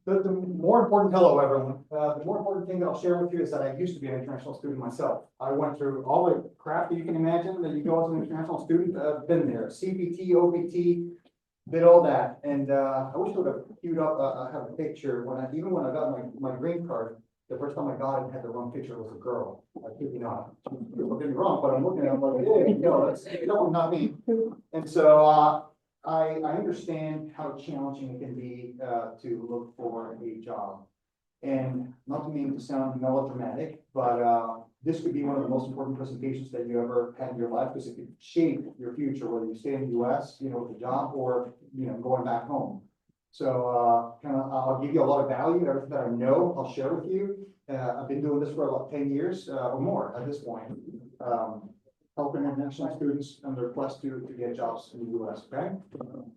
The more important, hello everyone, the more important thing that I'll share with you is that I used to be an international student myself. I went through all the crap that you can imagine that you go as an international student, been there, CPT, OPT, did all that. And I wish I would have queued up, have a picture even when I got my green card, the first time I got it, had the wrong picture, it was a girl. I kid you not. Don't get me wrong, but I'm looking at it, I'm like, hey, no, that's, no, not me. And so, I understand how challenging it can be to look for a job. And not to mean to sound melodramatic, but this could be one of the most important presentations that you ever had in your life because it could shape your future, whether you stay in the US, with a job or, going back home. So I'll give you a lot of value, everything that I know, I'll share with you. I've been doing this for about 10 years or more at this point. Helping international students on their quest to get jobs in the US, okay?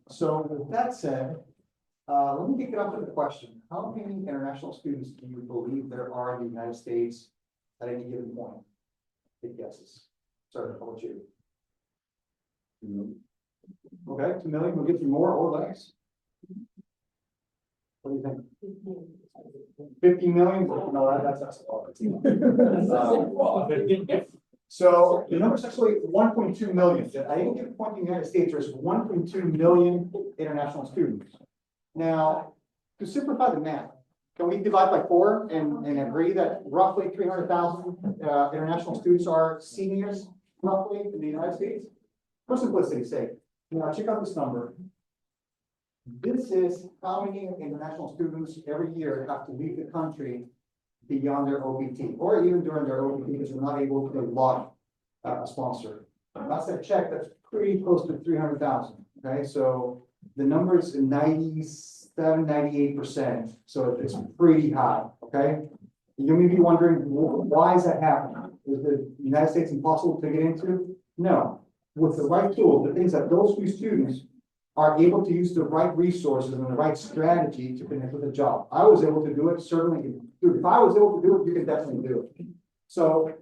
So with that said, let me kick it off with the question. How many international students do you believe there are in the United States at any given point? Big guesses. Sorry, how about you? Okay, 2 million, we'll get you more or less. What do you think? 50 million? No, that's a lot. So the number is actually 1.2 million. At any given point in the United States, there's 1.2 million international students. Now, to simplify the math, can we divide by 4 and agree that roughly 300,000 international students are seniors, roughly, in the United States? For simplicity's sake, now check out this number. This is how many international students every year have to leave the country beyond their OPT, or even during their OPT because they're not able to log a sponsor. That's a check that's pretty close to 300,000. Okay, so the number is 97, 98%. So it's pretty high. Okay, you may be wondering why is that happening? Is the United States impossible to get into? No. With the right tools, the things that those few students are able to use the right resources and the right strategy to connect with a job. I was able to do it, certainly. Dude, if I was able to do it, you can definitely do it. So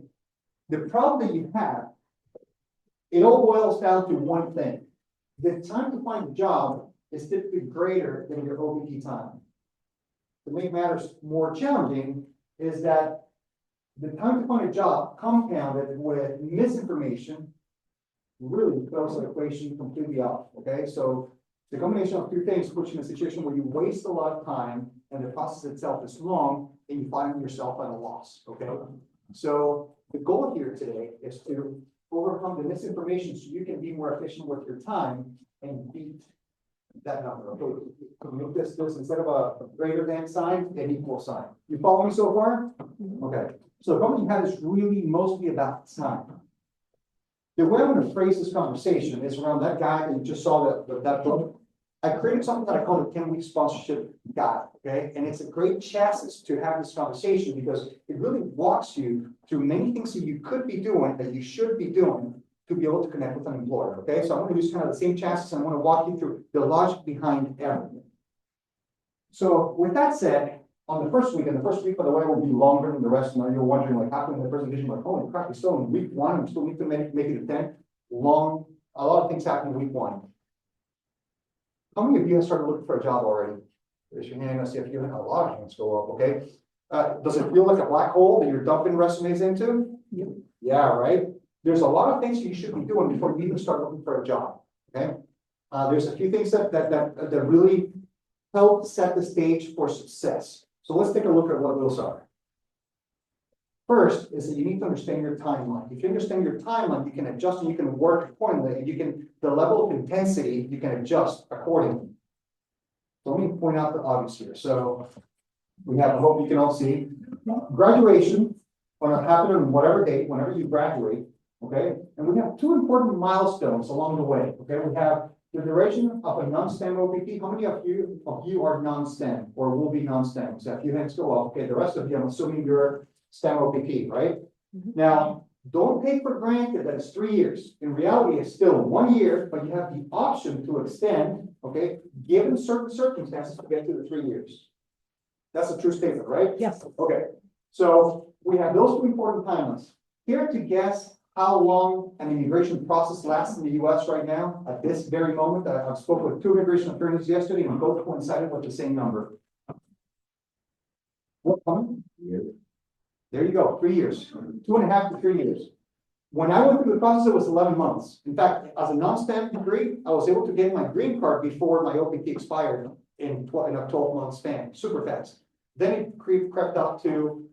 the problem that you have, it all boils down to one thing. The time to find a job is typically greater than your OPT time. To make matters more challenging is that the time to find a job compounded with misinformation really throws the equation completely off. Okay, so the combination of two things puts you in a situation where you waste a lot of time and the process itself is long and you find yourself at a loss. Okay, so the goal here today is to overcome the misinformation so you can be more efficient with your time and beat that number. Okay, make this instead of a greater than sign, an equal sign. You follow me so far? Okay, so the company had is really mostly about time. The way I'm going to phrase this conversation is around that guy that you just saw that book. I created something that I call the 10-week sponsorship guide, okay? And it's a great chassis to have this conversation because it really walks you through many things that you could be doing, that you should be doing to be able to connect with an employer, okay? So I'm going to use kind of the same chassis and I want to walk you through the logic behind everything. So with that said, on the first week, and the first week, by the way, will be longer than the rest. Now you're wondering, like, how can the presentation, like, holy crap, we're still in week 1, and still need to make it a 10. A lot of things happen in week 1. How many of you have started looking for a job already? Raise your hand. I see if you have a lot of hands go up. Okay. Does it feel like a black hole that you're dumping resumes into? Yep. Yeah, right. There's a lot of things you should be doing before you even start looking for a job. Okay. There's a few things that really help set the stage for success. So let's take a look at what those are. First is that you need to understand your timeline. If you understand your timeline, you can adjust and you can work accordingly, and the level of intensity, you can adjust accordingly. So let me point out the obvious here. So we have, I hope you can all see, graduation, going to happen on whatever date, whenever you graduate, okay? And we have 2 important milestones along the way, okay? We have the duration of a non-STEM OPT. How many of you are non-STEM or will be non-STEM? So a few hands go up. Okay, the rest of you, I'm assuming you're STEM OPT, right? Now, don't take for granted that it's 3 years. In reality, it's still 1 year, but you have the option to extend, okay, given certain circumstances to get to the 3 years. That's a true statement, right? Yes. Okay, so we have those 2 important timelines. Here to guess how long an immigration process lasts in the US right now, at this very moment. I spoke with 2 immigration attorneys yesterday and both coincided with the same number. What, coming? There you go, 3 years, 2.5 to 3 years. When I went through the process, it was 11 months. In fact, as a non-stamp degree, I was able to get my green card before my OPT expired in a 12-month span, super fast. Then it crept up to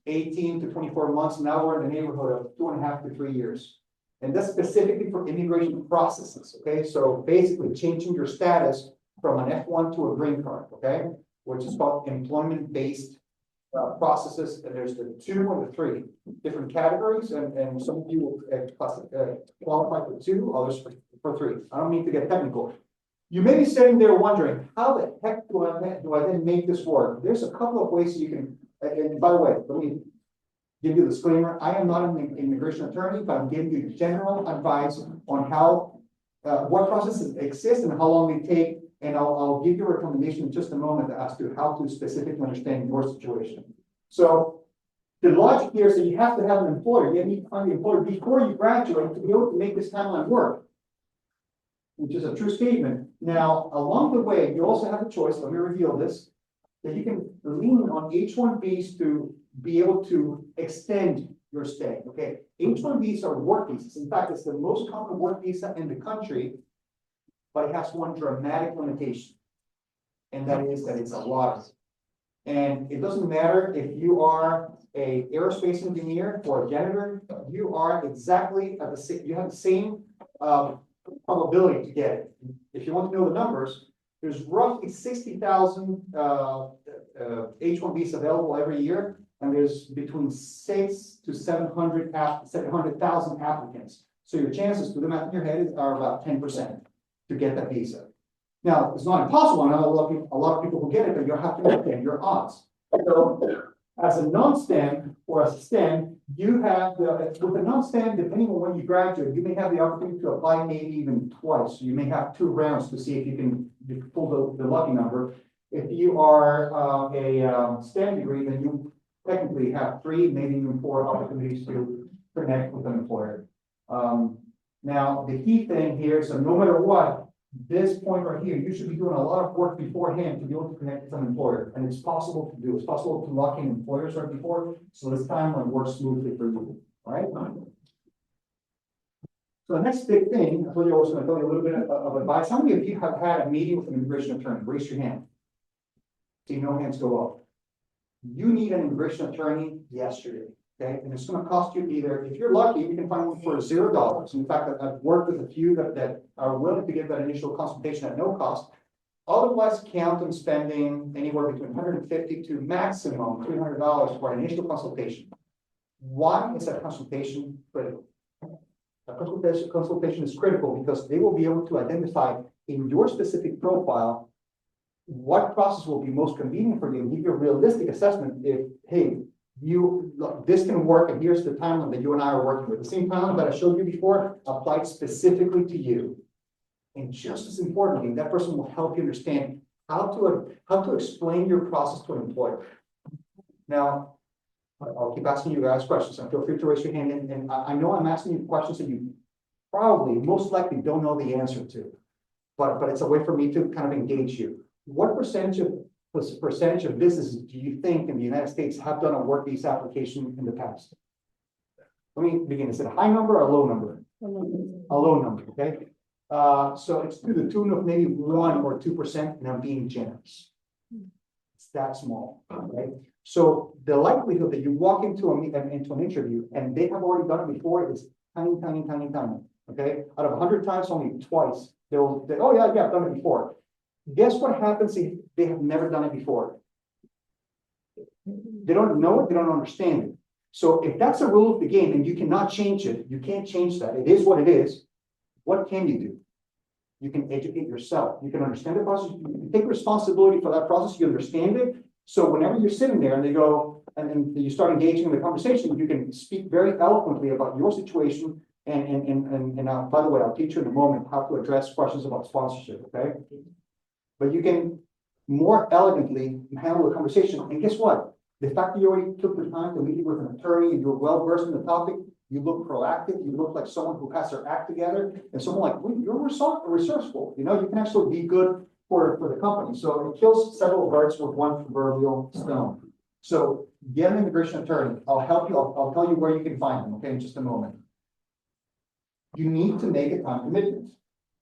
18 to 24 months. Now we're in the neighborhood of 2.5 to 3 years. And that's specifically for immigration processes, okay? So basically changing your status from an F1 to a green card, okay? Which is called employment-based processes, and there's the 2 and the 3 different categories, and some of you will qualify for 2, others for 3. I don't mean to get technical. You may be sitting there wondering, how the heck do I then make this work? There's a couple of ways you can, and by the way, let me give you a disclaimer. I am not an immigration attorney, but I'm giving you general advice on how, what processes exist and how long they take. And I'll give you a recommendation in just a moment as to how to specifically understand your situation. So the logic here is that you have to have an employer. You need to find the employer before you graduate to be able to make this timeline work, which is a true statement. Now, along the way, you also have a choice. Let me reveal this, that you can lean on H-1Bs to be able to extend your stay, okay? H-1Bs are work visas. In fact, it's the most common work visa in the country, but it has one dramatic limitation. And that is that it's a lottery. And it doesn't matter if you are an aerospace engineer or a janitor, you are exactly at the same, you have the same probability to get it. If you want to know the numbers, there's roughly 60,000 H-1Bs available every year, and there's between 600 to 700,000 applicants. So your chances, do the math in your head, are about 10% to get that visa. Now, it's not impossible. I know a lot of people who get it, but you have to understand your odds. So, as a non-STEM or as a STEM, you have with a non-STEM, depending on when you graduate, you may have the opportunity to apply maybe even twice. You may have 2 rounds to see if you can pull the lucky number. If you are a STEM degree, then you technically have 3, maybe even 4 opportunities to connect with an employer. Now, the key thing here is that no matter what, this point right here, you should be doing a lot of work beforehand to be able to connect with an employer. And it's possible to do. It's possible to lock in employers right before, so this timeline works smoothly for you. All right. So the next big thing, I told you I was going to tell you a little bit of advice. How many of you have had a meeting with an immigration attorney? Raise your hand. See no hands go up. You need an immigration attorney yesterday. Okay, and it's going to cost you either, if you're lucky, you can find one for $0. In fact, I've worked with a few that are willing to give that initial consultation at no cost. Otherwise, count on spending anywhere between $150 to maximum $300 for an initial consultation. Why is that consultation critical? A consultation is critical because they will be able to identify in your specific profile what process will be most convenient for you and give you a realistic assessment if, hey, this can work, and here's the timeline that you and I are working with. The same timeline that I showed you before applied specifically to you. And just as importantly, that person will help you understand how to explain your process to an employer. Now, I'll keep asking you guys questions, and feel free to raise your hand. And I know I'm asking you questions that you probably, most likely, don't know the answer to, but it's a way for me to kind of engage you. What percentage of businesses do you think in the United States have done a work visa application in the past? Let me begin. Is it a high number or a low number? A low number, okay? So it's to the tune of maybe 1 or 2%, and I'm being generous. It's that small, right? So the likelihood that you walk into an interview and they have already done it before is tiny, tiny, tiny, tiny, okay? Out of 100 times, only twice, oh yeah, I've done it before. Guess what happens if they have never done it before? They don't know it, they don't understand it. So if that's a rule of the game and you cannot change it, you can't change that. It is what it is. What can you do? You can educate yourself. You can understand the process. You take responsibility for that process. You understand it. So whenever you're sitting there and they go, and then you start engaging in the conversation, you can speak very eloquently about your situation. And by the way, I'll teach you in a moment how to address questions about sponsorship, okay? But you can more elegantly handle the conversation. And guess what? The fact that you already took the time to meet with an attorney and you're well versed in the topic, you look proactive, you look like someone who has their act together, and someone like, well, you're resourceful. You know, you can actually be good for the company. So it kills several birds with one proverbial stone. So get an immigration attorney. I'll help you. I'll tell you where you can find them, okay, in just a moment. You need to make a time commitment.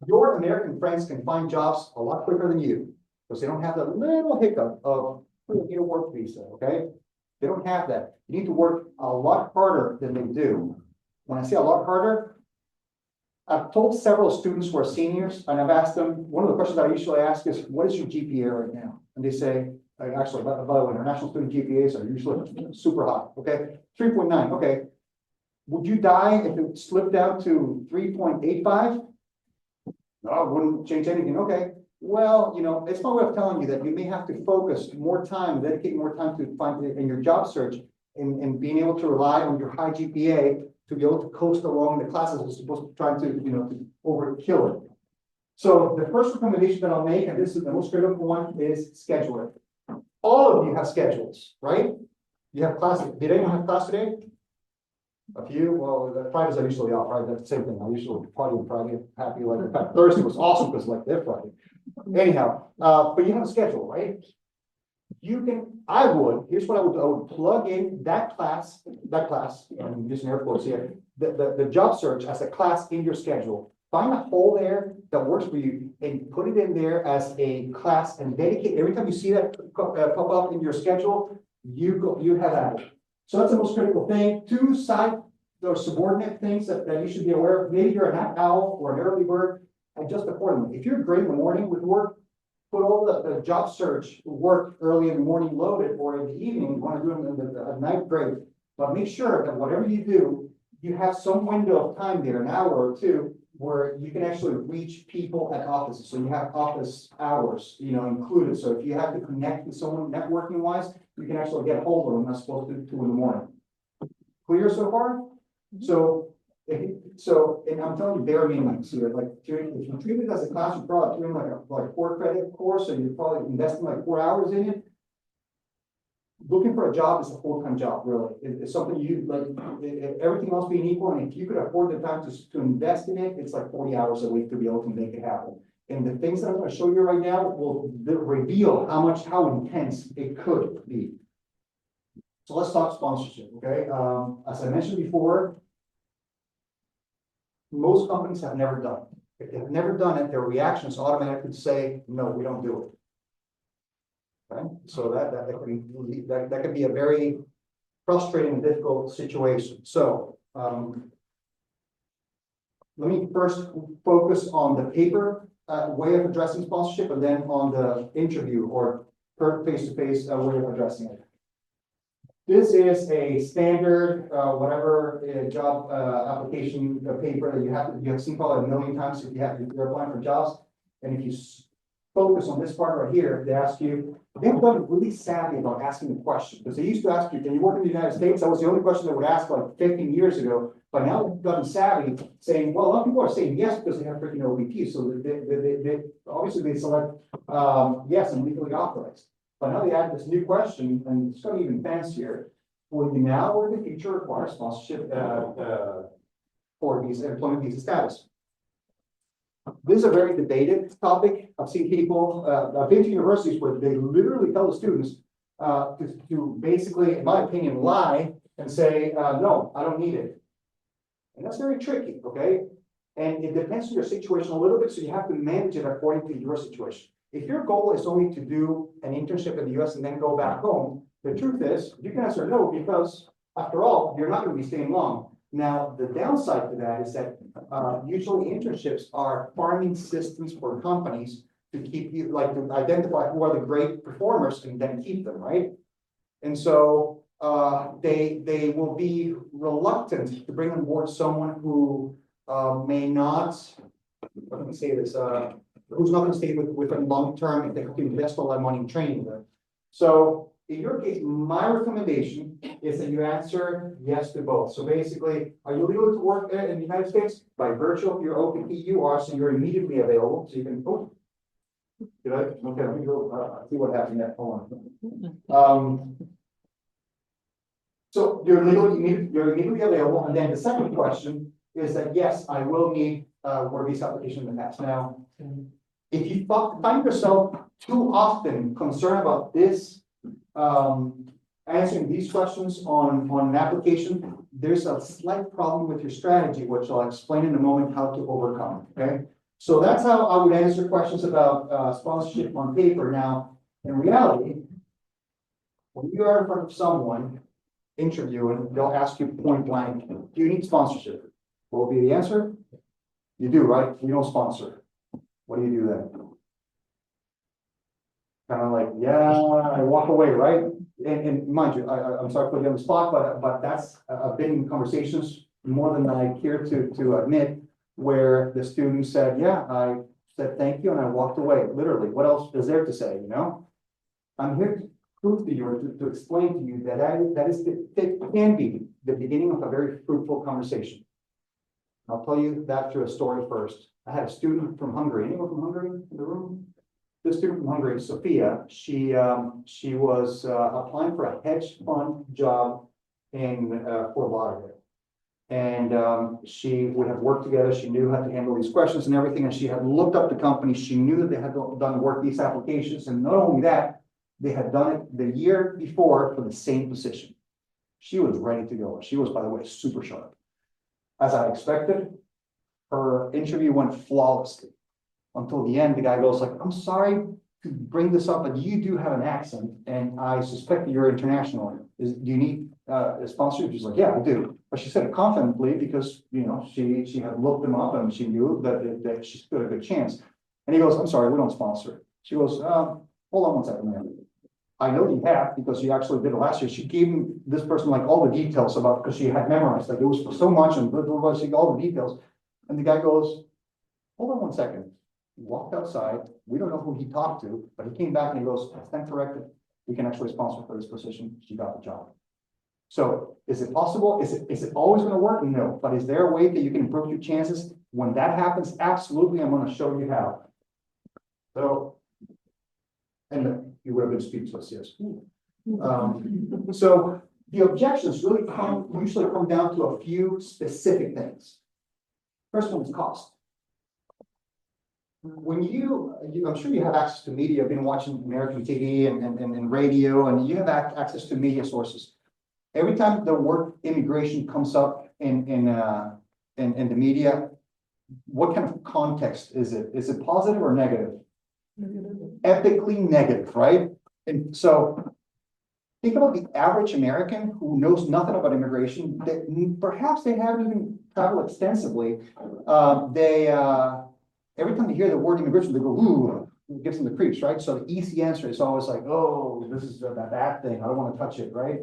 Your American friends can find jobs a lot quicker than you because they don't have that little hiccup of you need a work visa, okay? They don't have that. You need to work a lot harder than they do. When I say a lot harder, I've told several students who are seniors, and I've asked them, one of the questions I usually ask is, what is your GPA right now? And they say, actually, by the way, international student GPAs are usually super high, okay? 3.9, okay. Would you die if it slipped down to 3.85? No, it wouldn't change anything, okay. Well, you know, it's my way of telling you that you may have to focus more time, dedicate more time to find in your job search and being able to rely on your high GPA to be able to coast along the classes as opposed to trying to, you know, to overkill it. So the first recommendation that I'll make, and this is the most critical one, is schedule it. All of you have schedules, right? You have classes. Did anyone have class today? A few. Well, the Fridays are usually off, right? That's the same thing. I usually party on Friday, happy like in fact, Thursday was awesome because like their Friday. Anyhow, but you have a schedule, right? You can, here's what I would plug in that class, I'm using air quotes here, the job search as a class in your schedule. Find a hole there that works for you and put it in there as a class and dedicate, every time you see that pop up in your schedule, you have at it. So that's the most critical thing. Two side, those subordinate things that you should be aware of. Maybe you're a night owl or an early bird, adjust accordingly. If you're great in the morning with work, put all the job search work early in the morning loaded, or in the evening, you want to do it in the night, great. But make sure that whatever you do, you have some window of time there, an hour or two, where you can actually reach people at offices. So you have office hours, you know, included. So if you have to connect with someone networking wise, you can actually get a hold of them as opposed to 2 in the morning. Clear so far? So, and I'm telling you bare minimums here, like if you treat it as a class, you're probably doing like a 4-credit course, and you're probably investing like 4 hours in it. Looking for a job is a full-time job, really. It's something you like, everything else being equal, and if you could afford the time to invest in it, it's like 40 hours a week to be able to make it happen. And the things that I'm going to show you right now will reveal how intense it could be. So let's talk sponsorship, okay? As I mentioned before, most companies have never done it. If they've never done it, their reaction is automatically to say, no, we don't do it. Okay? So that could be a very frustrating and difficult situation. So let me first focus on the paper way of addressing sponsorship, and then on the interview or face-to-face way of addressing it. This is a standard, whatever job application paper that you have seen probably a million times if you're applying for jobs. And if you focus on this part right here, they ask you, they've gotten really savvy about asking the question, because they used to ask you, can you work in the United States? That was the only question they would ask like 15 years ago. But now they've gotten savvy, saying, well, a lot of people are saying yes because they have freaking OPT. So they obviously they select yes and legally authorized. But now they add this new question, and it's going to be even fancier. Will you now or in the future require sponsorship for visa, employment visa status? This is a very debated topic. I've seen people, I've been to universities where they literally tell the students to basically, in my opinion, lie and say, no, I don't need it. And that's very tricky, okay? And it depends on your situation a little bit, so you have to manage it according to your situation. If your goal is only to do an internship in the US and then go back home, the truth is you can answer no, because after all, you're not going to be staying long. Now, the downside to that is that usually internships are farming systems for companies to keep you, like to identify who are the great performers and then keep them, right? And so they will be reluctant to bring on board someone who may not, let me say this, who's not going to stay with them long term if they have to invest a lot of money in training them. So in your case, my recommendation is that you answer yes to both. So basically, are you legal to work in the United States? By virtue of your OPT, you are, so you're immediately available. So you can, oh, did I? Okay, let me go see what happened there. Hold on. So you're immediately available. And then the second question is that, yes, I will need work visa application in the past. Now, if you find yourself too often concerned about this, answering these questions on an application, there's a slight problem with your strategy, which I'll explain in a moment how to overcome, okay? So that's how I would answer questions about sponsorship on paper. Now, in reality, when you are in front of someone interviewing, they'll ask you point blank, do you need sponsorship? What will be the answer? You do, right? We don't sponsor. What do you do then? Kind of like, yeah, I walk away, right? And mind you, I'm sorry to put you on the spot, but that's, I've been in conversations more than I care to admit, where the student said, yeah, I said thank you and I walked away, literally. What else is there to say, you know? I'm here to prove to you or to explain to you that it can be the beginning of a very fruitful conversation. I'll tell you that through a story first. I had a student from Hungary. Anyone from Hungary in the room? The student from Hungary, Sophia, she was applying for a hedge fund job in Fort Lauderdale. And she would have worked together. She knew how to handle these questions and everything. And she had looked up the company. She knew that they had done work these applications. And not only that, they had done it the year before for the same position. She was ready to go. She was, by the way, super sharp. As I expected, her interview went flawlessly. Until the end, the guy goes like, I'm sorry to bring this up, but you do have an accent, and I suspect that you're international. Do you need a sponsorship? She's like, yeah, I do. But she said it confidently because, you know, she had looked them up and she knew that she stood a good chance. And he goes, I'm sorry, we don't sponsor. She goes, hold on one second, man. I know you have because you actually did it last year. She gave this person like all the details about, because she had memorized, like it was for so much and blah, blah, blah, she got all the details. And the guy goes, hold on one second. He walked outside. We don't know who he talked to, but he came back and he goes, stand corrected. We can actually sponsor for this position. She got the job. So is it possible? Is it always going to work? No. But is there a way that you can improve your chances? When that happens, absolutely. I'm going to show you how. So, and you would have been speechless, yes. So the objections really usually come down to a few specific things. First one is cost. When I'm sure you have access to media. I've been watching American TV and radio, and you have access to media sources. Every time the word immigration comes up in the media, what kind of context is it? Is it positive or negative? Epically negative, right? And so think about the average American who knows nothing about immigration, that perhaps they haven't even traveled extensively. Every time they hear the word immigration, they go, ooh, it gives them the creeps, right? So the easy answer is always like, oh, this is a bad thing. I don't want to touch it, right?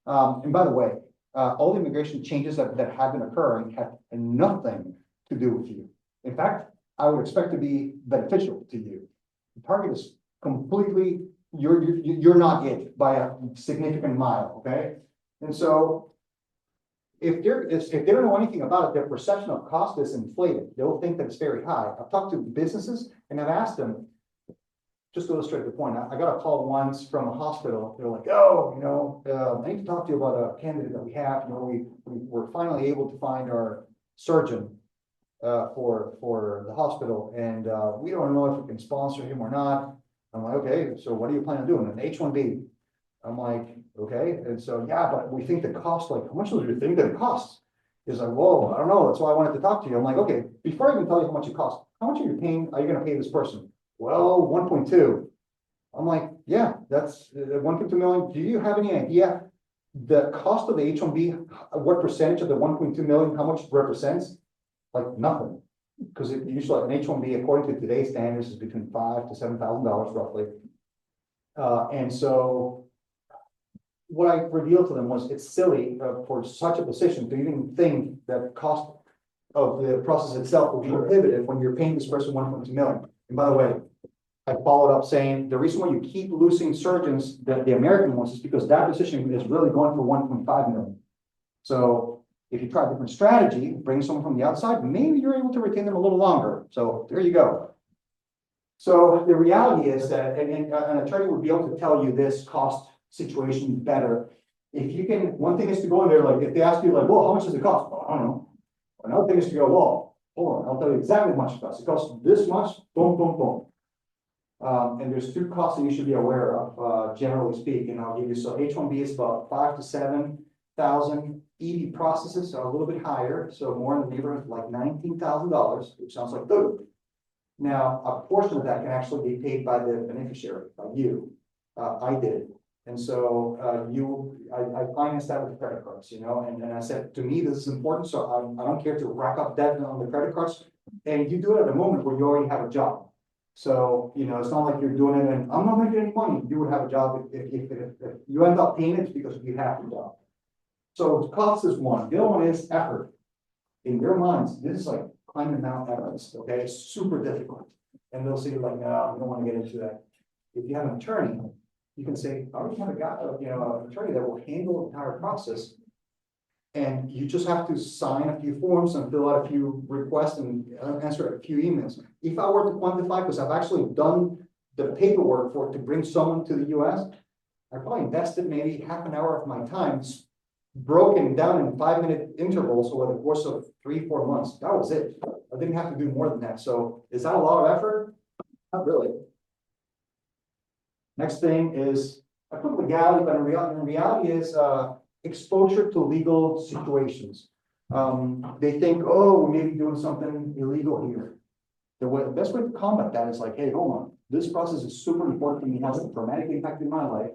And by the way, all the immigration changes that have been occurring have nothing to do with you. In fact, I would expect to be beneficial to you. The target is completely, you're not it by a significant mile, okay? And so if they don't know anything about it, their perception of cost is inflated. They'll think that it's very high. I've talked to businesses and I've asked them, just to illustrate the point, I got a call once from a hospital. They're like, oh, you know, I need to talk to you about a candidate that we have. You know, we're finally able to find our surgeon for the hospital, and we don't know if we can sponsor him or not. I'm like, okay, so what are you planning on doing? An H-1B. I'm like, okay, and so yeah, but we think the cost, like, how much do you think that it costs? He's like, whoa, I don't know. That's why I wanted to talk to you. I'm like, okay, before I even tell you how much it costs, how much are you going to pay this person? Well, 1.2. I'm like, yeah, that's 1.2 million. Do you have any idea the cost of the H-1B, what percentage of the 1.2 million, how much it represents? Like nothing. Because it usually an H-1B, according to today's standards, is between $5,000 to $7,000 roughly. And so what I revealed to them was it's silly for such a position to even think that cost of the process itself will be prohibitive when you're paying this person 1.2 million. And by the way, I followed up saying the reason why you keep losing surgeons, the American ones, is because that position is really going for 1.5 million. So if you try a different strategy, bring someone from the outside, maybe you're able to retain them a little longer. So there you go. So the reality is that, and an attorney would be able to tell you this cost situation better. If you can, one thing is to go in there, like if they ask you like, well, how much does it cost? Well, I don't know. Another thing is to go, well, hold on, I'll tell you exactly how much it costs. It costs this much, boom, boom, boom. And there's two costs that you should be aware of, generally speaking. I'll give you, so H-1B is about 5,000 to 7,000. ED processes are a little bit higher, so more in the neighborhood of like $19,000, which sounds like good. Now, a portion of that can actually be paid by the beneficiary, by you. I did. And so, I financed that with credit cards, you know, and I said, to me, this is important, so I don't care to rack up debt on the credit cards. And you do it at a moment where you already have a job. So, you know, it's not like you're doing it and I'm not making any money. You would have a job if you end up paying it because you have a job. So cost is one. The other one is effort. In their minds, this is like climbing Mount Everest, okay? It's super difficult. And they'll say like, no, we don't want to get into that. If you have an attorney, you can say, I already have a guy, an attorney that will handle the entire process. And you just have to sign a few forms and fill out a few requests and answer a few emails. If I were to quantify, because I've actually done the paperwork for it to bring someone to the US, I probably invested maybe half an hour of my time broken down in 5-minute intervals over the course of 3-4 months. That was it. I didn't have to do more than that. So is that a lot of effort? Not really. Next thing is, I put legality, but in reality is exposure to legal situations. They think, oh, we may be doing something illegal here. The best way to combat that is like, hey, hold on. This process is super important to me, has a dramatic impact in my life.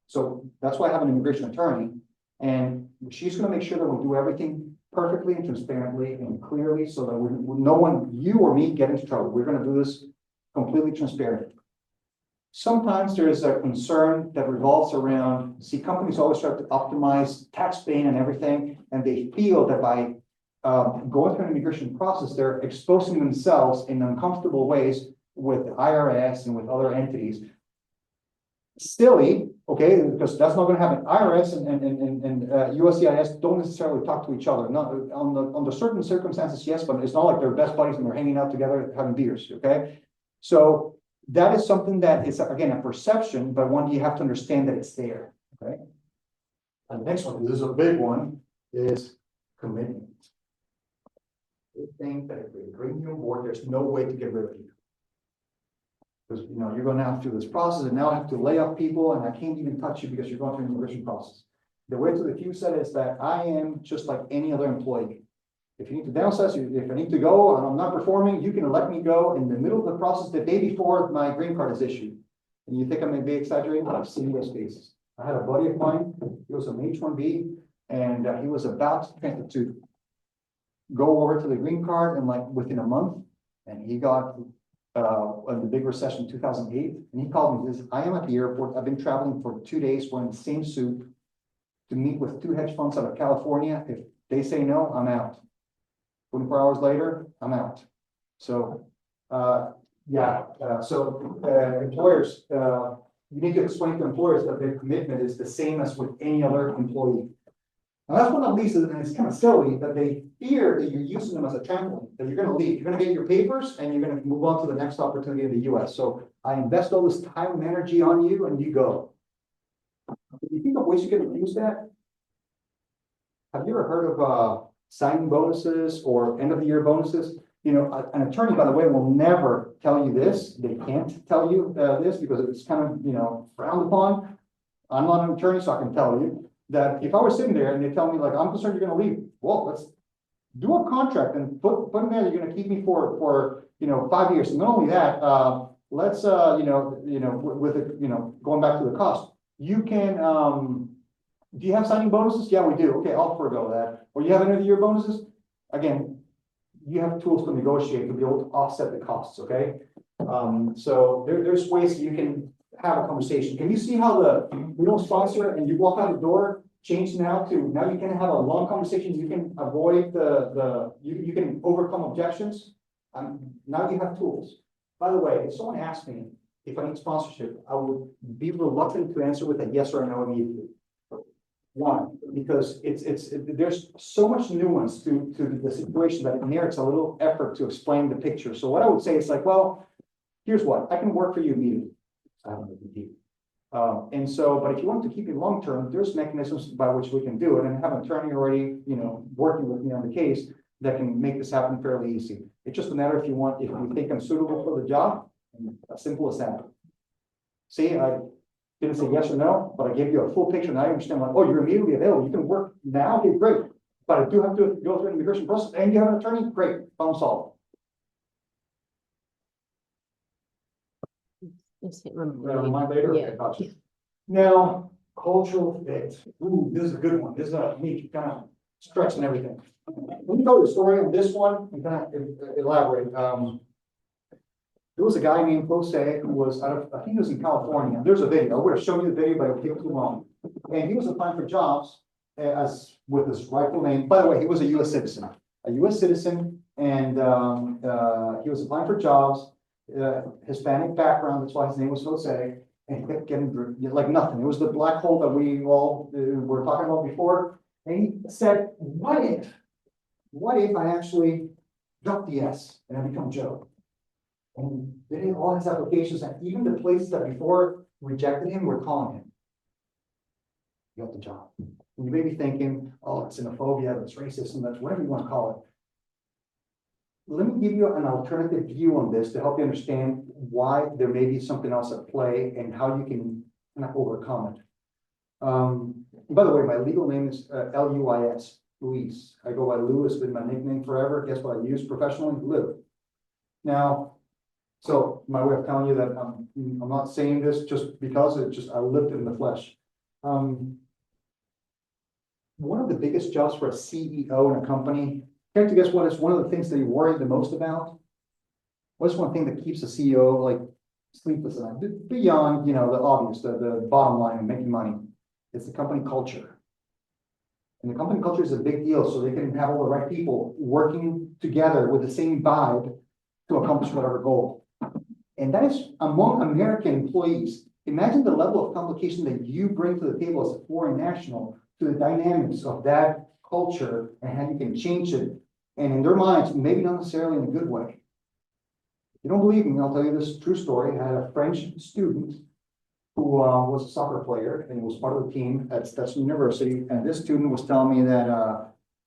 So that's why I have an immigration attorney. And she's going to make sure that we do everything perfectly and transparently and clearly so that no one, you or me, get into trouble. We're going to do this completely transparent. Sometimes there is a concern that revolves around, see, companies always try to optimize tax paying and everything, and they feel that by going through an immigration process, they're exposing themselves in uncomfortable ways with the IRS and with other entities. Silly, okay, because that's not going to happen. IRS and USCIS don't necessarily talk to each other. Not under certain circumstances, yes, but it's not like they're best buddies and they're hanging out together having beers. Okay, so that is something that is again a perception, but one you have to understand that it's there. Okay, and the next one, this is a big one, is commitment. They think that if we bring you on board, there's no way to get rid of you. Because you're going to have to do this process, and now I have to lay off people, and I can't even touch you because you're going through an immigration process. The way to diffuse that is that I am just like any other employee. If you need to downsize, if I need to go and I'm not performing, you can let me go in the middle of the process the day before my green card is issued. And you think I may be exaggerating, but I've seen those cases. I had a buddy of mine, he was an H-1B, and he was about to go over to the green card, and like within a month, and he got in the big recession in 2008, and he called me. He says, I am at the airport. I've been traveling for 2 days wearing the same suit to meet with 2 hedge funds out of California. If they say no, I'm out. 24 hours later, I'm out. So, employers, you need to explain to employers that their commitment is the same as with any other employee. Now that's one of these, and it's kind of silly that they fear that you're using them as a trampoline, that you're going to leave, you're going to get your papers, and you're going to move on to the next opportunity in the US. So I invest all this time and energy on you, and you go. If you think of ways you can use that, have you ever heard of signing bonuses or end of the year bonuses? An attorney, by the way, will never tell you this. They can't tell you this because it's kind of, frowned upon. I'm not an attorney, so I can tell you that if I was sitting there and they tell me like, I'm concerned you're going to leave. Well, let's do a contract and put in there, you're going to keep me for 5 years. And not only that, let's, with it, going back to the cost, you can, do you have signing bonuses? Yeah, we do. Okay, I'll forego that. Or you have end of the year bonuses? Again, you have tools to negotiate to be able to offset the costs, okay? So there's ways you can have a conversation. Can you see how we don't sponsor and you walk out the door, change now you can have a long conversation, you can avoid you can overcome objections. Now you have tools. By the way, if someone asks me if I need sponsorship, I would be reluctant to answer with a yes or a no immediately. One, because there's so much nuance to the situation that it merits a little effort to explain the picture. So what I would say is like, well, here's what, I can work for you immediately. And so, but if you want to keep it long term, there's mechanisms by which we can do it, and have an attorney already, working with me on the case that can make this happen fairly easy. It's just a matter if you think I'm suitable for the job, as simple as that. See, I didn't say yes or no, but I gave you a full picture, and I understand, like, oh, you're immediately available, you can work now, okay, great. But I do have to go through an immigration process, and you have an attorney, great, problem solved. Remind later, Yeah. okay, gotcha. Now, cultural fit, ooh, this is a good one, this is a neat kind of stretch and everything. Let me tell you a story on this one, and kind of elaborate, there was a guy named Jose who was out of, I think he was in California. There's a video. I would have shown you the video, but it would take too long. And he was applying for jobs as with his rightful name. By the way, he was a U.S. citizen, and he was applying for jobs, Hispanic background. That's why his name was Jose. And he kept getting like nothing. It was the black hole that we all were talking about before. And he said, "What if I actually drop the S and I become Joe?" And then all his applications, and even the places that before rejected him were calling him. You got the job. And you may be thinking, oh, it's xenophobia, it's racism, that's whatever you want to call it. Let me give you an alternative view on this to help you understand why there may be something else at play and how you can kind of overcome it. By the way, my legal name is Luis, Luis. I go by Lou, it's been my nickname forever. Guess what I use professionally? Lou. Now, so my way of telling you that I'm not saying this just because I lived it in the flesh. One of the biggest jobs for a CEO in a company, care to guess what is one of the things that you worry the most about? What's one thing that keeps a CEO like sleepless at night? Beyond, the obvious, the bottom line of making money. It's the company culture. And the company culture is a big deal, so they can have all the right people working together with the same vibe to accomplish whatever goal. And that is among American employees. Imagine the level of complication that you bring to the table as a foreign national to the dynamics of that culture and how you can change it. And in their minds, maybe not necessarily in a good way. If you don't believe me, I'll tell you this true story. I had a French student who was a soccer player and was part of the team at Stetson University. And this student was telling me that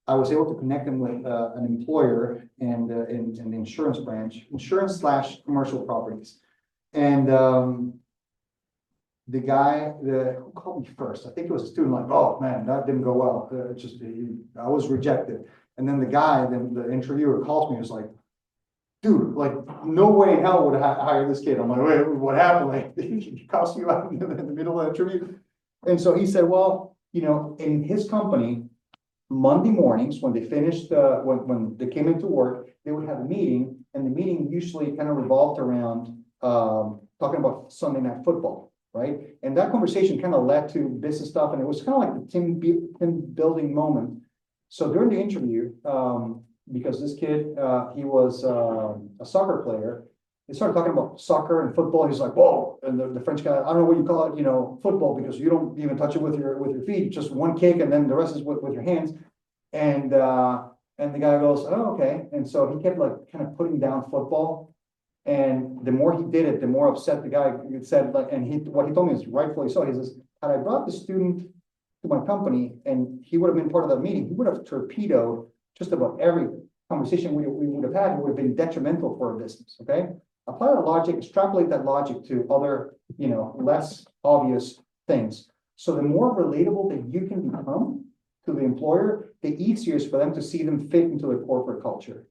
I was able to connect him with an employer in the insurance branch, insurance/commercial properties. And the guy who called me first, I think it was a student, like, oh man, that didn't go well. I was rejected. And then the interviewer calls me, was like, dude, like, no way in hell would I hire this kid. I'm like, wait, what happened? Like, he cost you out in the middle of the interview. And so he said, well, in his company, Monday mornings, when they finished, when they came into work, they would have a meeting, and the meeting usually kind of revolved around talking about Sunday Night Football, right? And that conversation kind of led to business stuff, and it was kind of like the team building moment. So during the interview, because this kid, he was a soccer player, they started talking about soccer and football. He's like, whoa, and the French guy, I don't know what you call it, football, because you don't even touch it with your feet, just one kick, and then the rest is with your hands. And the guy goes, oh, okay. And so he kept like kind of putting down football. And the more he did it, the more upset the guy said, like, and what he told me is rightfully so. He says, had I brought the student to my company and he would have been part of that meeting, he would have torpedoed just about every conversation we would have had. It would have been detrimental for our business. Okay. Apply that logic, extrapolate that logic to other, less obvious things. So the more relatable that you can become to the employer, the easier it is for them to see them fit into the corporate culture.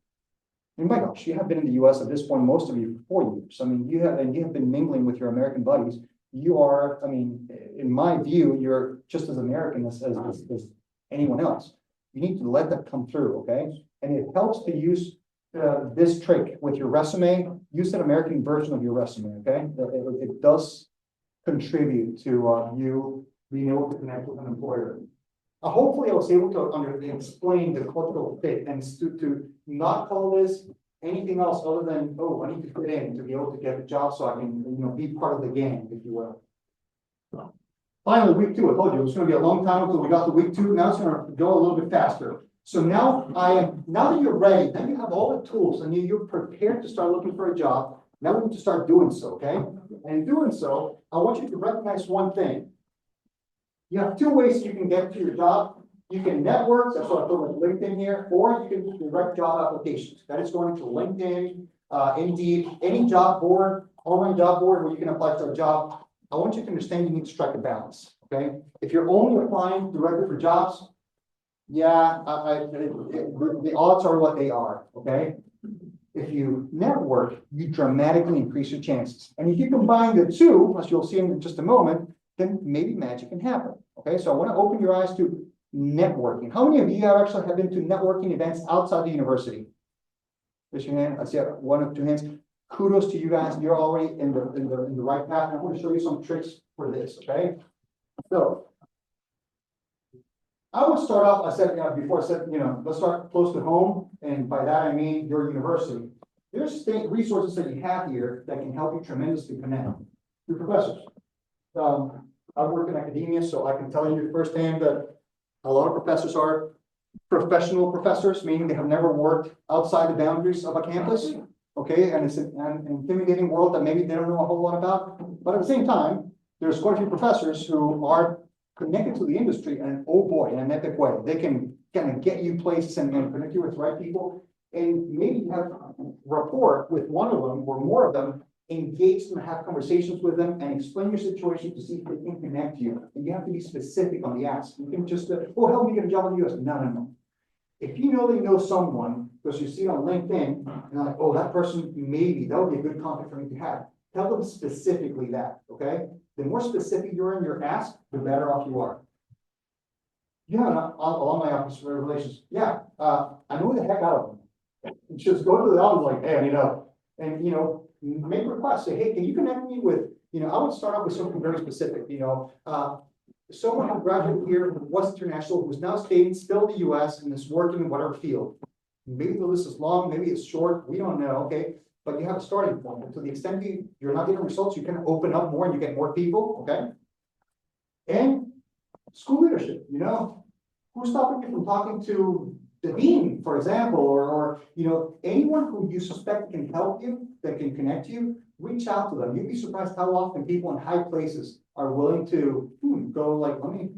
And my gosh, you have been in the US at this point, most of you, for 4 years. I mean, you have been mingling with your American buddies. You are, in my view, you're just as American as anyone else. You need to let that come through, okay? And it helps to use this trick with your resume. Use that American version of your resume, okay? It does contribute to you being able to connect with an employer. Hopefully I was able to explain the cultural fit and to not call this anything else other than, oh, I need to fit in to be able to get the job so I can, be part of the gang, if you will. Finally, week 2, I told you, it was going to be a long time until we got to week 2. Now it's going to go a little bit faster. So now that you're ready, now you have all the tools and you're prepared to start looking for a job. Now we need to start doing so, okay? And in doing so, I want you to recognize one thing. You have 2 ways you can get to your job. You can network, that's what I put with LinkedIn here, or you can do direct job applications. That is going to LinkedIn, Indeed, any job board, online job board where you can apply for a job. I want you to understand you need to strike a balance, okay? If you're only applying directly for jobs, yeah, the odds are what they are, okay? If you network, you dramatically increase your chances. And if you combine the two, as you'll see in just a moment, then maybe magic can happen, okay? So I want to open your eyes to networking. How many of you have been to networking events outside the university? Raise your hand. I see one or two hands. Kudos to you guys. You're already in the right path. I'm going to show you some tricks for this, okay? So I would start off, I said, before I said, let's start close to home. And by that, I mean your university. There's state resources that you have here that can help you tremendously connect. Your professors. I work in academia, so I can tell you firsthand that a lot of professors are professional professors, meaning they have never worked outside the boundaries of a campus. Okay, and it's an intimidating world that maybe they don't know a whole lot about. But at the same time, there's quite a few professors who are connected to the industry, and oh boy, in an epic way. They can kind of get you places and connect you with the right people. And maybe you have rapport with one of them or more of them, engage them, have conversations with them, and explain your situation to see if they can connect you. And you have to be specific on the ask. You can just, help me get a job in the US. No. If you know they know someone, because you see it on LinkedIn, and you're like, oh, that person, maybe that would be a good contact for me to have. Tell them specifically that, okay? The more specific you're in your ask, the better off you are. Yeah, alumni office relations. Yeah, I know the heck out of them. Just go to the office like, hey, I need help. And, make requests. Say, hey, can you connect me with, I would start off with something very specific, someone who graduated here who was international, who's now staying still in the US and is working in whatever field. Maybe the list is long, maybe it's short, we don't know, okay? But you have a starting point. And to the extent you're not getting results, you can open up more and you get more people, okay? And school leadership, who's stopping you from talking to the dean, for example, or anyone who you suspect can help you, that can connect you, reach out to them. You'd be surprised how often people in high places are willing to go like, let me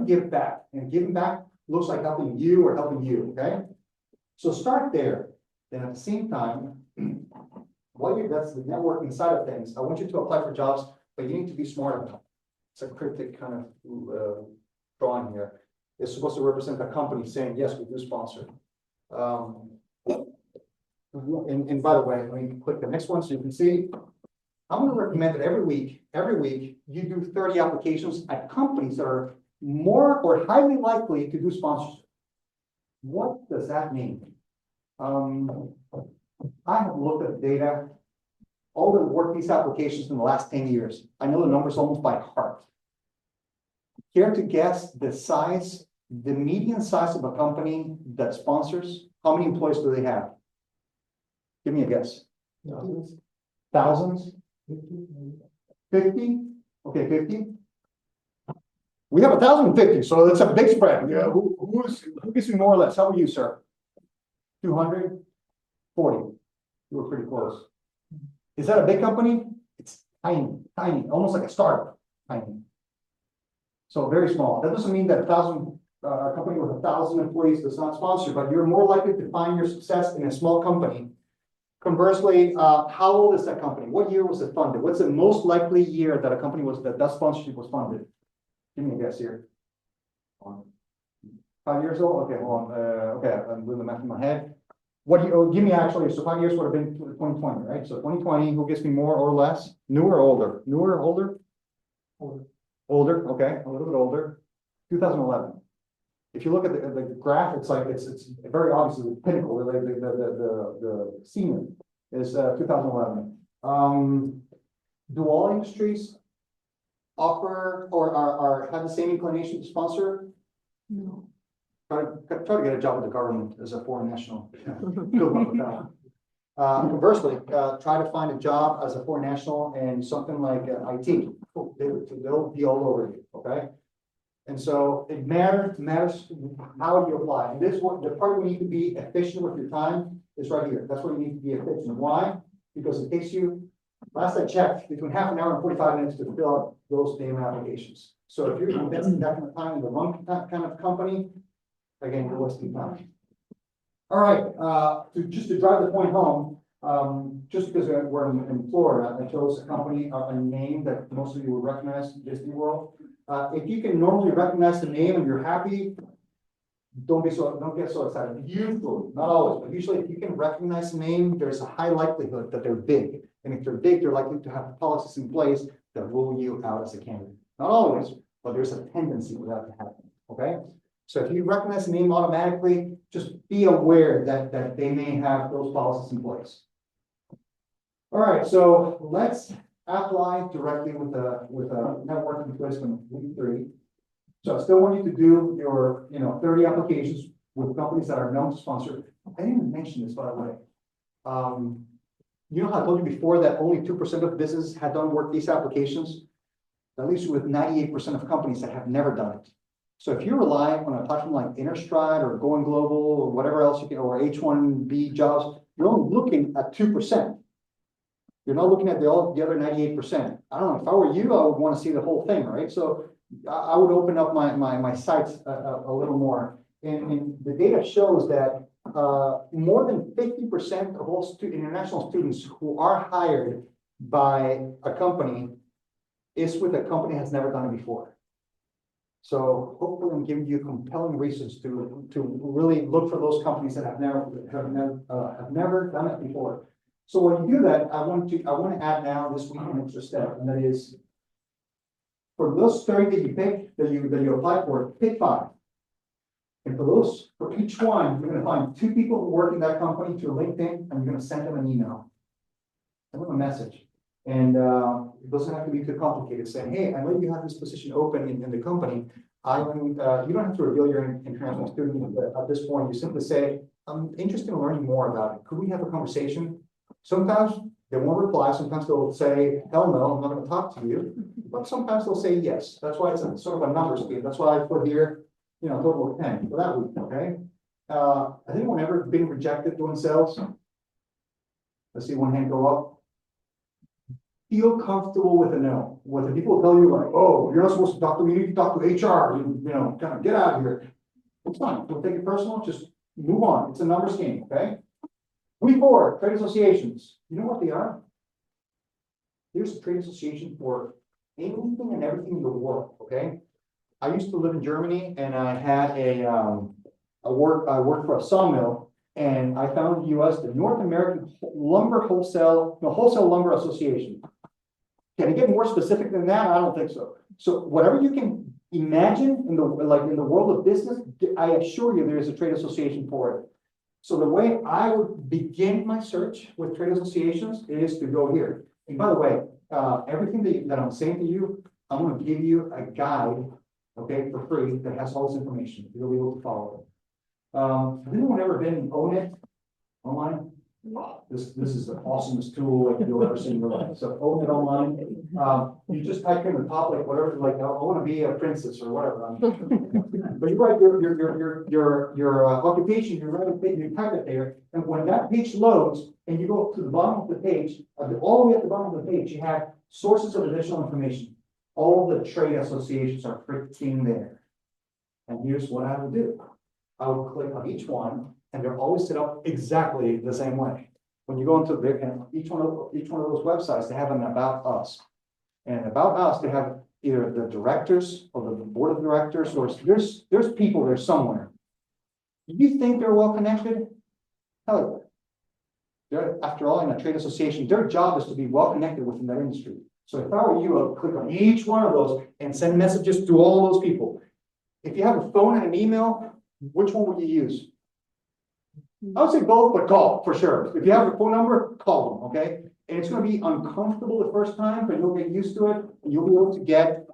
give back, and giving back looks like helping you or helping you, okay? So start there. Then at the same time, that's the networking side of things. I want you to apply for jobs, but you need to be smart about it. It's a cryptic kind of drawing here. It's supposed to represent a company saying, yes, we do sponsor. And by the way, let me click the next one so you can see. I'm going to recommend that every week, you do 30 applications at companies that are more or highly likely to do sponsorship. What does that mean? I have looked at the data, all the work these applications in the last 10 years. I know the numbers almost by heart. Care to guess the median size of a company that sponsors? How many employees do they have? Give me a guess. Thousands? 50? Okay, 50. We have 1,050, so that's a big spread. Yeah. Who gives me more or less? How are you, sir? 240. You were pretty close. Is that a big company? It's tiny, almost like a startup. Tiny. So very small. That doesn't mean that a company with 1,000 employees does not sponsor, but you're more likely to find your success in a small company. Conversely, how old is that company? What year was it funded? What's the most likely year that a company that sponsorship was funded? Give me a guess here. 5 years old? Okay, hold on. Okay, I'm doing the math in my head. Give me actually, so 5 years would have been 2020, right? So 2020, who gets me more or less? Newer or older? Newer or older? Older, okay, a little bit older. 2011. If you look at the graph, it's very obvious the pinnacle, the senior is 2011. Do all industries offer or have the same inclination to sponsor? No. Try to get a job with the government as a foreign national. Good luck with that. Conversely, try to find a job as a foreign national in something like IT. They'll be all over you, okay? And so it matters how you apply. And the part where you need to be efficient with your time is right here. That's where you need to be efficient. Why? Because it takes you, last I checked, between half an hour and 45 minutes to fill out those damn applications. So if you're investing that kind of time in the wrong kind of company, again, you're wasting time. All right, just to drive the point home, Just because we're in Florida, I chose a company, a name that most of you would recognize, Disney World. If you can normally recognize the name and you're happy, don't get so excited. Usually, not always, but usually if you can recognize the name, there's a high likelihood that they're big. And if they're big, they're likely to have policies in place that rule you out as a candidate. Not always, but there's a tendency for that to happen, okay? So if you recognize the name automatically, just be aware that they may have those policies in place. All right, so let's apply directly with a networking twist on week 3. So I still want you to do your 30 applications with companies that are known to sponsor. I didn't even mention this, by the way. You know how I told you before that only 2% of businesses had done work visa applications? At least with 98% of companies that have never done it. So if you rely on a platform like Interstride or Going Global or whatever else you can, or H1B jobs, you're only looking at 2%. You're not looking at the other 98%. I don't know, if I were you, I would want to see the whole thing, right? So I would open up my sites a little more. And the data shows that more than 50% of all international students who are hired by a company is with a company that has never done it before. So hopefully I'm giving you compelling reasons to really look for those companies that have never done it before. So when you do that, I want to add now this week an extra step, and that is for those 30 that you pick, that you apply for, pick 5. And for each one, you're going to find 2 people who work in that company through LinkedIn, and you're going to send them an email, send them a message. And it doesn't have to be too complicated. Saying, hey, I know you have this position open in the company. You don't have to reveal your international student at this point. You simply say, I'm interested in learning more about it. Could we have a conversation? Sometimes they won't reply. Sometimes they'll say, hell no, I'm not going to talk to you. But sometimes they'll say yes. That's why it's sort of a numbers game. That's why I put here, total of 10 for that week. Okay. Has anyone ever been rejected doing sales? Let's see one hand go up. Feel comfortable with a no. What the people tell you, like, oh, you're not supposed to talk to me, you need to talk to HR, kind of get out of here. It's fine. Don't take it personal, just move on. It's a numbers game, okay? Week 4, trade associations. You know what they are? Here's a trade association for anything and everything in the world, okay? I used to live in Germany, and I had I worked for a sawmill, and I found in the US the North American Wholesale Lumber Association. Can it get more specific than that? I don't think so. So whatever you can imagine in the world of business, I assure you there is a trade association for it. So the way I would begin my search with trade associations is to go here. And by the way, everything that I'm saying to you, I'm going to give you a guide, okay, for free that has all this information. You'll be able to follow it. Has anyone ever been in Own It online? Wow, this is the awesomest tool like you'll ever see in your life. So Own It online. You just type in the top, like whatever, like I want to be a princess or whatever. But you write your occupation, you type it there, and when that page loads and you go to the bottom of the page, all the way at the bottom of the page, you have sources of additional information. All the trade associations are freaking there. And here's what I would do. I would click on each one, and they're always set up exactly the same way. When you go into each one of those websites, they have an About Us. And About Us, they have either the directors or the board of directors, or there's people there somewhere. Do you think they're well connected? Hell, they're, after all, in a trade association, their job is to be well connected within that industry. So if I were you, I would click on each one of those and send messages to all those people. If you have a phone and an email, which one would you use? I would say both, but call for sure. If you have a phone number, call them, okay? And it's going to be uncomfortable the first time, but you'll get used to it, and you'll be able to get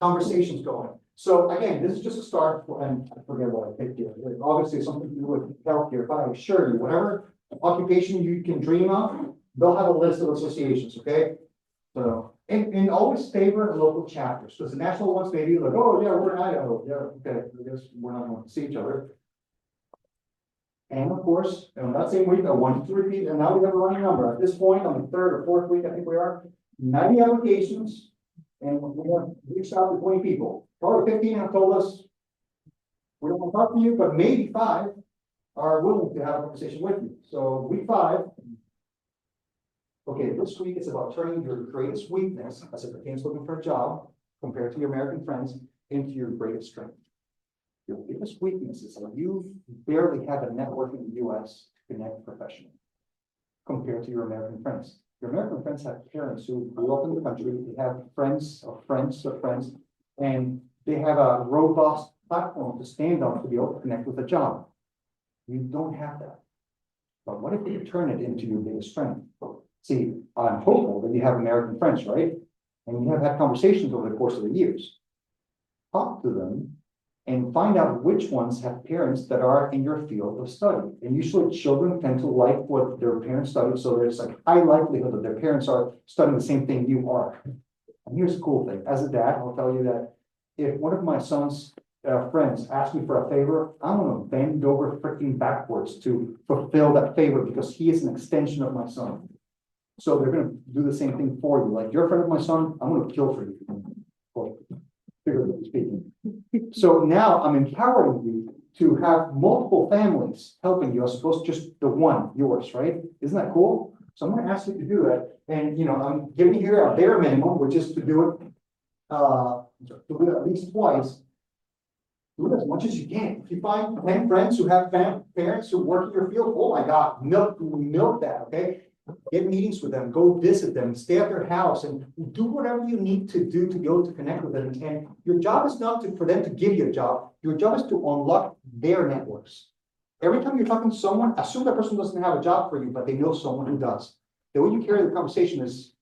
conversations going. So again, this is just a start, and I forget what I picked here. Obviously, something to do with healthcare, but I assure you, whatever occupation you can dream of, they'll have a list of associations, okay? So, and always favor local chapters, because the national ones may be like, oh yeah, we're in Idaho. Yeah, okay, I guess we're not going to see each other. And of course, on that same week, I want you to repeat, and now we have a running number. At this point, on the 3rd or 4th week, I think we are, 90 applications, and we have reached out to 20 people. Probably 15 have told us, we don't want to talk to you, but maybe 5 are willing to have a conversation with you. So week 5. Okay, this week is about turning your greatest weakness as it pertains to looking for a job compared to your American friends into your greatest strength. Your biggest weakness is that you barely have a network in the US to connect professionally compared to your American friends. Your American friends have parents who grew up in the country, they have friends of friends of friends, and they have a robust platform to stand on to be able to connect with a job. You don't have that. But what if you turn it into your biggest strength? See, I'm hopeful that you have American friends, right? And you have had conversations over the course of the years. Talk to them and find out which ones have parents that are in your field of study. And usually children tend to like what their parents study, so there's like high likelihood that their parents are studying the same thing you are. And here's the cool thing, as a dad, I'll tell you that if one of my son's friends asks me for a favor, I'm gonna bend over freaking backwards to fulfill that favor because he is an extension of my son. So they're gonna do the same thing for you. Like, you're a friend of my son, I'm gonna kill for you. Figuratively speaking. So now I'm empowering you to have multiple families helping you as opposed to just the one, yours, right? Isn't that cool? So I'm gonna ask you to do that. And I'm giving you here a bare minimum, which is to do it at least twice. Do it as much as you can. If you find 10 friends who have parents who work in your field, oh my God, milk that, okay? Get meetings with them, go visit them, stay at their house, and do whatever you need to do to be able to connect with them. And your job is not for them to give you a job. Your job is to unlock their networks. Every time you're talking to someone, assume that person doesn't have a job for you, but they know someone who does. The way you carry the conversation is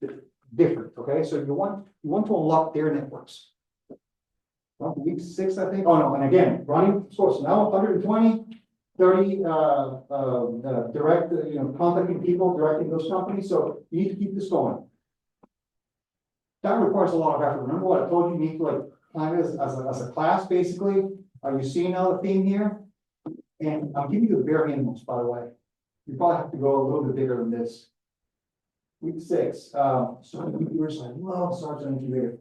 different, okay? So you want to unlock their networks. Well, week 6, I think. Oh no, and again, running source now 120. 30 direct, contacting people, directing those companies. So you need to keep this going. That requires a lot of effort. Remember what I told you? You need to like plan it as a class, basically. Are you seeing now the theme here? And I'll give you the bare minimums, by the way. You probably have to go a little bit bigger than this. Week 6. So you were like, well, Sergeant Incubator.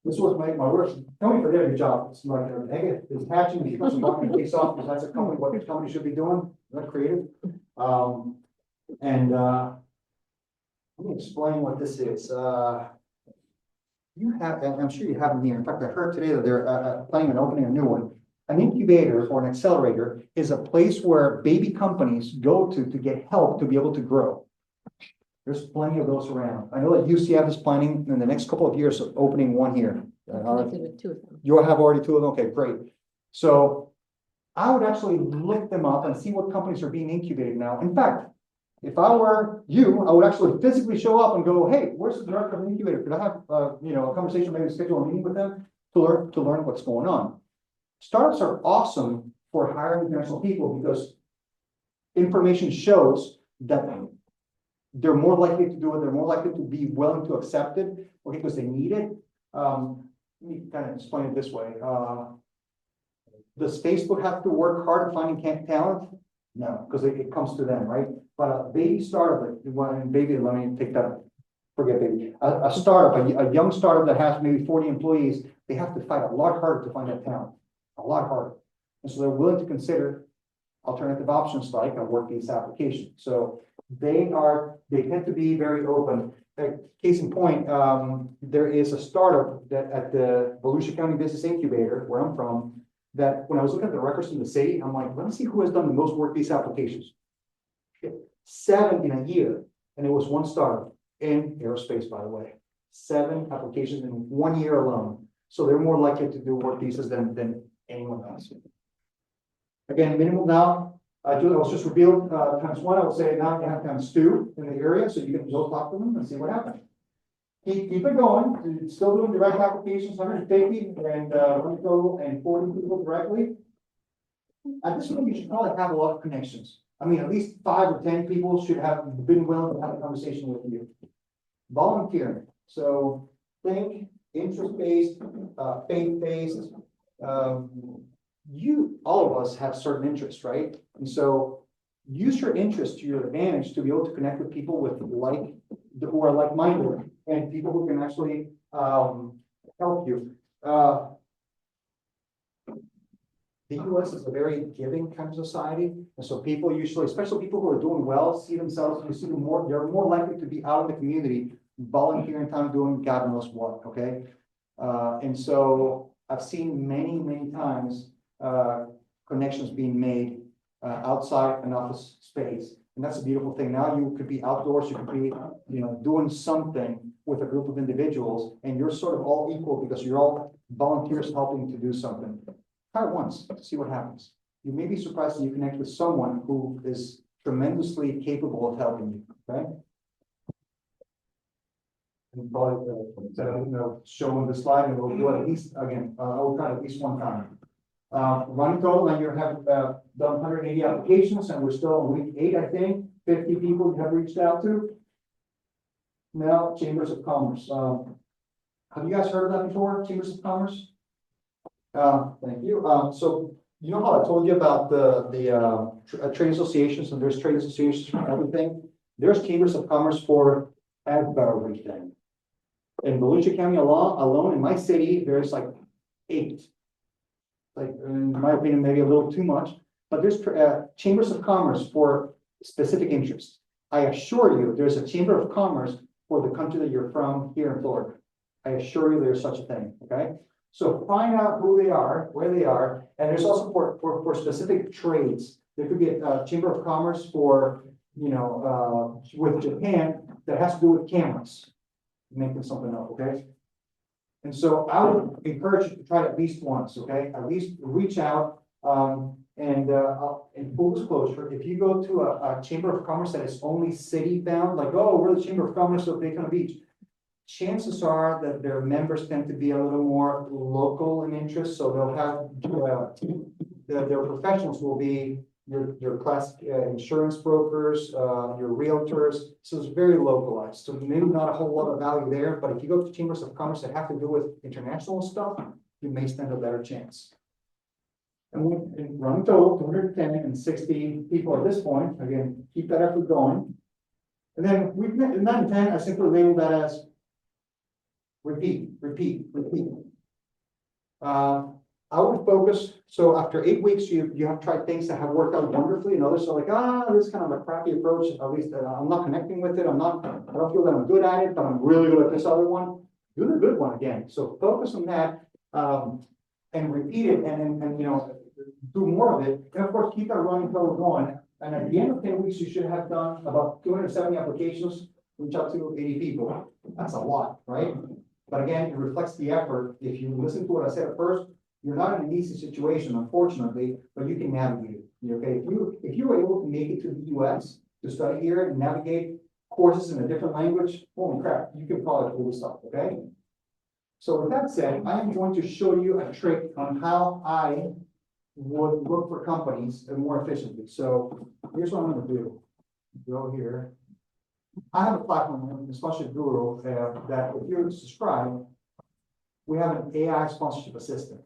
This was my worst. Tell me for their good job. It's like, hey, it's hatching because marketing takes off because that's a company, what this company should be doing. Not creative. Let me explain what this is. You have, and I'm sure you have them here. In fact, I heard today that they're planning on opening a new one. An incubator or an accelerator is a place where baby companies go to get help to be able to grow. There's plenty of those around. I know that UCF is planning in the next couple of years of opening one here. Connected with 2 of them. You have already 2 of them? Okay, great. So I would actually look them up and see what companies are being incubated now. In fact, if I were you, I would actually physically show up and go, hey, where's the director of the incubator? Could I have a conversation, maybe schedule a meeting with them to learn what's going on? Startups are awesome for hiring international people because information shows that they're more likely to do it. They're more likely to be willing to accept it, okay, because they need it. Let me kind of explain it this way. Does Facebook have to work hard at finding talent? No, because it comes to them, right? But a baby startup, let me take that, forget baby. A startup, a young startup that has maybe 40 employees, they have to fight a lot harder to find that talent, a lot harder. And so they're willing to consider alternative options like a work-based application. So they tend to be very open. Case in point, there is a startup that at the Volusia County Business Incubator, where I'm from, that when I was looking at the records in the city, I'm like, let me see who has done the most work-based applications. 7 in a year, and it was one startup in aerospace, by the way. 7 applications in 1 year alone. So they're more likely to do work visas than anyone else. Again, minimum now. I was just revealed ×1. I would say now you have ×2 in the area, so you can go talk to them and see what happens. Keep it going. Still doing direct applications, 150 and 40 people directly. At this point, you should probably have a lot of connections. I mean, at least 5 or 10 people should have been willing to have a conversation with you. Volunteering. So think interest-based, faith-based. All of us have certain interests, right? And so use your interest to your advantage to be able to connect with people who are like-minded and people who can actually help you. the US is a very giving kind of society. And so people usually, especially people who are doing well, see themselves, you see them more, they're more likely to be out in the community, volunteering time, doing God knows what, okay? And so I've seen many, many times, connections being made, outside an office space. And that's a beautiful thing. Now you could be outdoors, you could be, doing something with a group of individuals, and you're sort of all equal because you're all volunteers helping to do something. Try it once to see what happens. You may be surprised that you connect with someone who is tremendously capable of helping you, okay? And probably, showing the slide, and we'll do it at least, again, I'll try at least one time. Running total, now you have, done 180 applications, and we're still on week 8, I think. 50 people you have reached out to. Now, Chambers of Commerce. Have you guys heard of that before, Chambers of Commerce? Thank you. So you know how I told you about the trade associations, and there's trade associations for everything. There's Chambers of Commerce for everything. In Volusia County alone, in my city, there's like 8. Like, in my opinion, maybe a little too much, but there's chambers of commerce for specific interests. I assure you, there's a chamber of commerce for the country that you're from here in Florida. I assure you there's such a thing, okay? So find out who they are, where they are, and there's also for specific trades. There could be a chamber of commerce for, with Japan that has to do with cameras. Making something up, okay? And so I would encourage you to try it at least once, okay? At least reach out, and in full disclosure, if you go to a chamber of commerce that is only city bound, like, oh, we're the chamber of commerce of Daytona Beach, chances are that their members tend to be a little more local in interest, so they'll have their professionals will be your classic insurance brokers, your realtors. So it's very localized. So maybe not a whole lot of value there, but if you go to chambers of commerce that have to do with international stuff, you may stand a better chance. And we run total 260 people at this point. Again, keep that effort going. And then we've 9 and 10, I simply labeled that as repeat. I would focus, so after 8 weeks, you have tried things that have worked out wonderfully, and others are like, this is kind of a crappy approach, at least I'm not connecting with it, I don't feel that I'm good at it, but I'm really good at this other one. Do the good one again. So focus on that, and repeat it, and do more of it. And of course, keep that running total going. And at the end of 10 weeks, you should have done about 270 applications, reach out to 80 people. That's a lot, right? But again, it reflects the effort. If you listen to what I said at first, you're not in an easy situation, unfortunately, but you can navigate it. Okay, if you were able to make it to the US to study here and navigate courses in a different language, holy crap, you can probably pull this off, okay? So with that said, I am going to show you a trick on how I would look for companies more efficiently. So here's what I'm going to do. Go here. I have a platform, the Sponsorship Guru, that if you're subscribed, we have an AI sponsorship assistant.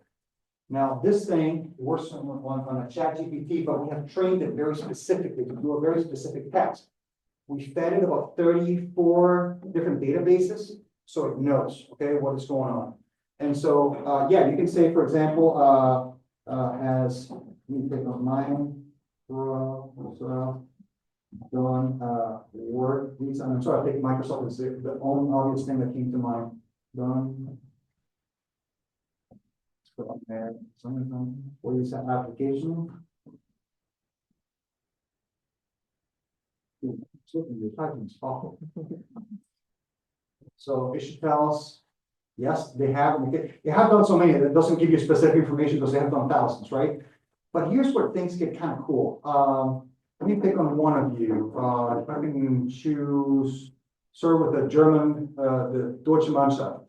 Now, this thing works on a ChatGPT, but we have trained it very specifically to do a very specific task. We fed it about 34 different databases, so it knows, okay, what is going on. And so, yeah, you can say, for example, as let me pick up mine, done Word. I'm sorry, I think Microsoft is the only obvious thing that came to mind. Done. Put up there, something or use that application. So it should tell us, yes, they have done so many that doesn't give you specific information because they have done thousands, right? But here's where things get kind of cool. Let me pick on one of you. If I can choose, sir, with a German, the Deutsche Mannschaft.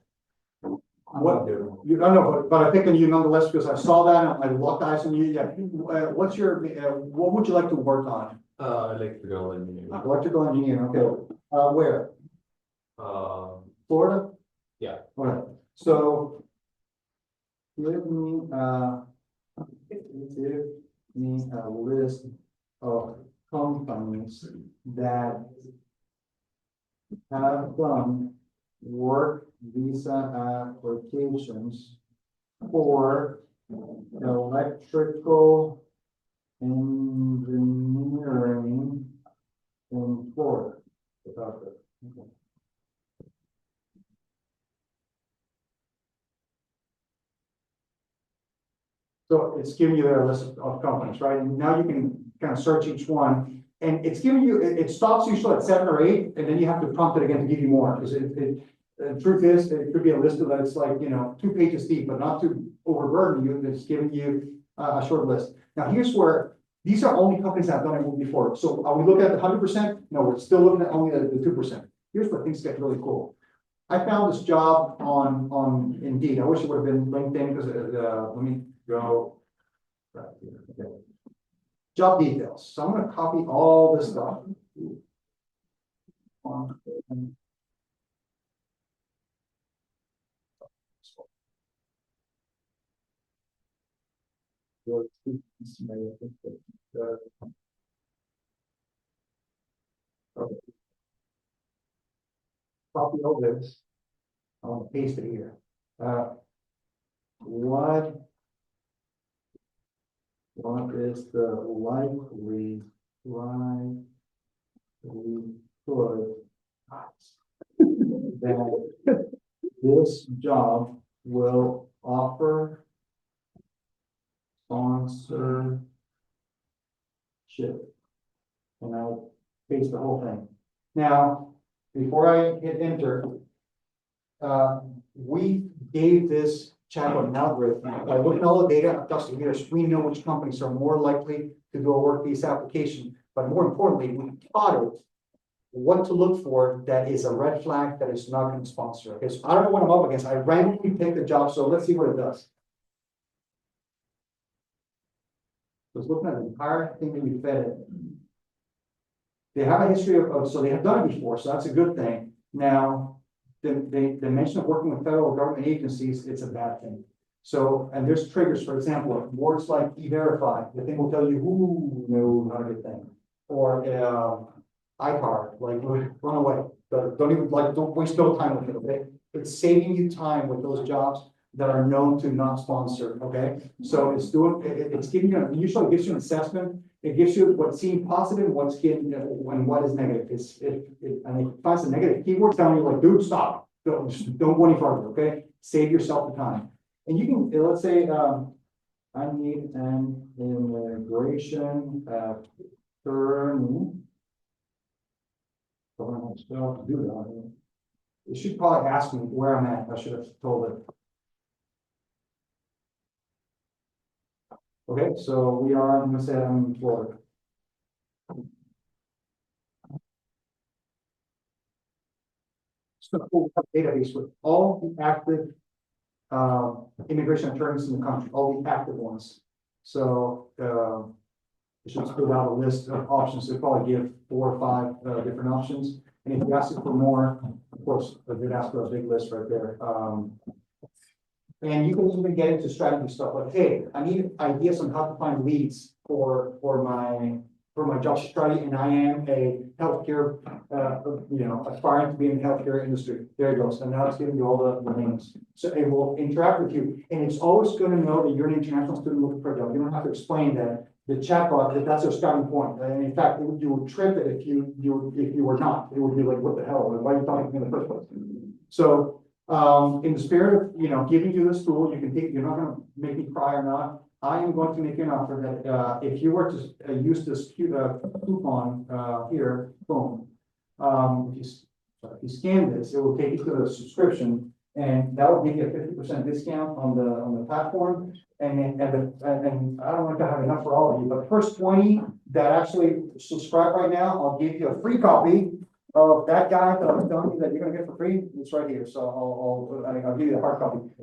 What you don't know, but I picked on you nonetheless because I saw that and I locked eyes on you. Yeah. What's your what would you like to work on? Electrical engineering. Electrical engineering. Okay. Where? Florida. Yeah. All right. So give me a list of companies that have done work visa applications for electrical engineering in Florida. Without the- okay. So it's giving you a list of companies, right? And now you can kind of search each one. And it's giving you, it stops usually at 7 or 8, and then you have to prompt it again to give you more. Because the truth is, it could be a list that's like, 2 pages deep, but not to overburden you. It's giving you a short list. Now, here's where, these are only companies that have done it before. So are we looking at the 100%? No, we're still looking at only the 2%. Here's where things get really cool. I found this job on Indeed. I wish it would have been LinkedIn because let me go right here. Okay. Job details. So I'm going to copy all this stuff. Okay. Copy all this. I'll paste it here. What is the likelihood that this job will offer sponsorship? And I'll paste the whole thing. Now, before I hit enter, we gave this chatbot an algorithm. By looking at all the data across the years, we know which companies are more likely to do a work-based application. But more importantly, we taught it what to look for that is a red flag that is not going to sponsor. Okay, so I don't know what I'm up against. I randomly picked the job, so let's see what it does. So it's looking at the entire thing that we fed it. They have a history of so they have done it before, so that's a good thing. Now, the mention of working with federal government agencies, it's a bad thing. So, and there's triggers, for example, words like E-Verify, the thing will tell you, ooh, no, not a good thing. Or iCard, like run away. Don't waste no time with it, okay? It's saving you time with those jobs that are known to not sponsor, okay? So it's giving you, usually it gives you an assessment. It gives you what's seen positive, what's getting, and what is negative. And it finds the negative keywords down, you're like, dude, stop. Don't go any further, okay? Save yourself the time. And you can, let's say, I need an immigration attorney. So I'm still have to do that. It should probably ask me where I'm at. I should have told it. Okay, so we are, I'm gonna say I'm in Florida. So we'll have a database with all the active immigration attorneys in the country, all the active ones. So it should spit out a list of options. They probably give 4 or 5 different options. And if you ask it for more, of course, they'd ask for a big list right there. And you can even get into strategy stuff like, hey, I need ideas on how to find leads for my job strategy, and I am a healthcare, aspiring to be in the healthcare industry. There it goes. And now it's giving you all the names. So it will interact with you, and it's always going to know that you're an international student looking for a job. You don't have to explain that. The chatbot, that's your starting point. And in fact, you would trip it if you were not. It would be like, what the hell? Why are you talking to me in the first place? So in the spirit of giving you this tool, you can take. You're not going to make me cry or not. I am going to make you an offer that if you were to use this coupon here, boom. If you scan this, it will take you to the subscription, and that will give you a 50% discount on the platform. And I don't want to have enough for all of you, but the first 20 that actually subscribe right now, I'll give you a free copy of that guide that I was telling you that you're going to get for free. It's right here, so I'll give you the hard copy.